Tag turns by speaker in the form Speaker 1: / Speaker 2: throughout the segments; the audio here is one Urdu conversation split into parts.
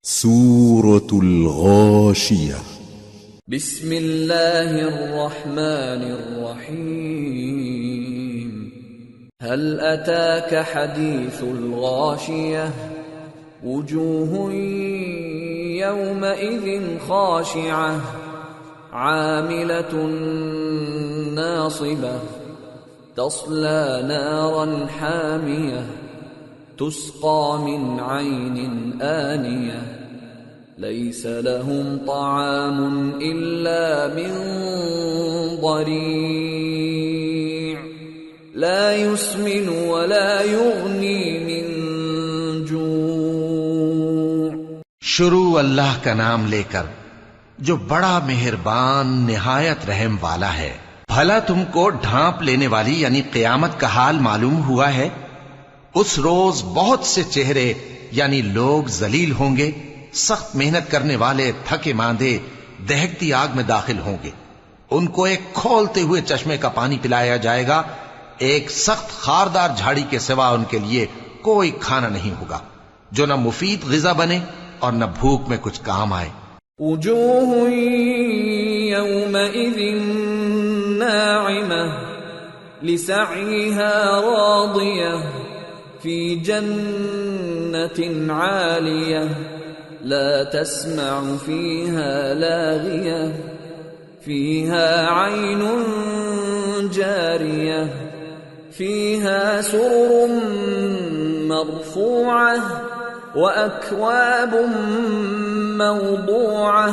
Speaker 1: سورة الغاشية.
Speaker 2: بسم الله الرحمن الرحيم. هل أتاك حديث الغاشية؟ وجوه يومئذ خاشعة عاملة ناصبة تصلى نارا حامية تسقى من عين آنية ليس لهم طعام إلا من ضريع لا يسمن ولا يغني من جوع.
Speaker 3: شروع اللہ کا نام لے کر جو بڑا مہربان نہایت رحم والا ہے. بھلا تم کو ڈھانپ لینے والی یعنی قیامت کا حال معلوم ہوا ہے؟ اس روز بہت سے چہرے یعنی لوگ ذلیل ہوں گے، سخت محنت کرنے والے تھکے ماندے دہکتی آگ میں داخل ہوں گے. ان کو ایک کھولتے ہوئے چشمے کا پانی پلایا جائے گا. ایک سخت خاردار جھاڑی کے سوا ان کے لیے کوئی کھانا نہیں ہوگا جو نہ مفید غذا بنے اور نہ بھوک میں کچھ کام آئے.
Speaker 2: وجوه يومئذ ناعمة لسعيها راضية في جنة عالية لا تسمع فيها لاغية فيها عين جارية فيها سرر مرفوعة وأكواب موضوعة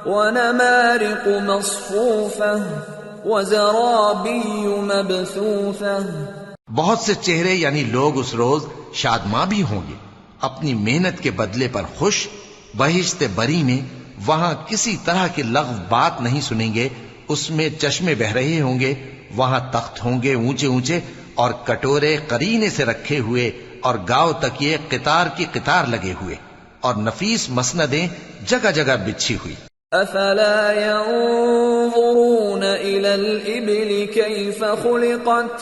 Speaker 2: ونمارق مصفوفة وزرابي مبثوثة.
Speaker 3: بہت سے چہرے یعنی لوگ اس روز شادماں بھی ہوں گے، اپنی محنت کے بدلے پر خوش. بہشت بری میں وہاں کسی طرح کی لغو بات نہیں سنیں گے. اس میں چشمے بہ رہے ہوں گے، وہاں تخت ہوں گے اونچے اونچے اور کٹورے قرینے سے رکھے ہوئے اور گاؤ تکیے قطار کی قطار لگے ہوئے اور نفیس مسندیں جگہ جگہ بچھی ہوئی.
Speaker 2: افلا ينظرون الى الابل كيف خلقت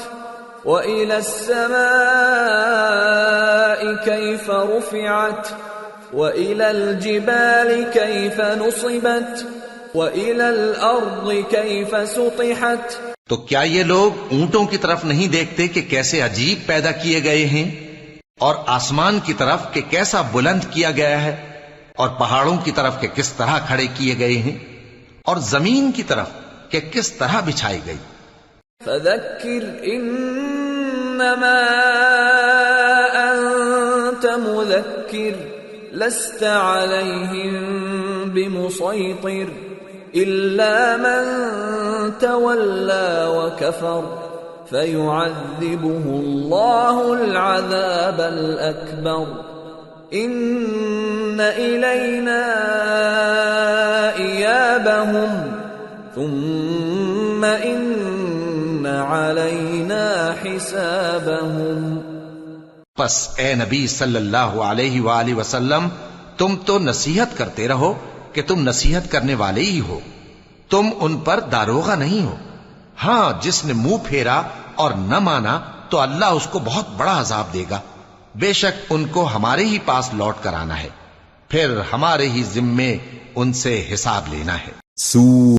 Speaker 2: وإلى السماء كيف رفعت وإلى الجبال كيف نصبت وإلى الأرض كيف سطحت.
Speaker 3: تو کیا یہ لوگ اونٹوں کی طرف نہیں دیکھتے کہ کیسے عجیب پیدا کیے گئے ہیں، اور آسمان کی طرف کہ کیسا بلند کیا گیا ہے، اور پہاڑوں کی طرف کہ کس طرح کھڑے کیے گئے ہیں، اور زمین کی طرف کہ کس طرح بچھائی گئی.
Speaker 2: فذكر انما انت مذكر لست عليهم بمسيطر الا من تولى وكفر فيعذبه الله العذاب الاكبر ان الينا ايابهم ثم ان علینا حسابهم.
Speaker 3: پس اے نبی صلی اللہ علیہ وآلہ وسلم تم تو نصیحت کرتے رہو کہ تم نصیحت کرنے والے ہی ہو، تم ان پر داروغہ نہیں ہو. ہاں جس نے منہ پھیرا اور نہ مانا تو اللہ اس کو بہت بڑا عذاب دے گا. بے شک ان کو ہمارے ہی پاس لوٹ کر آنا ہے، پھر ہمارے ہی ذمے ان سے حساب لینا ہے.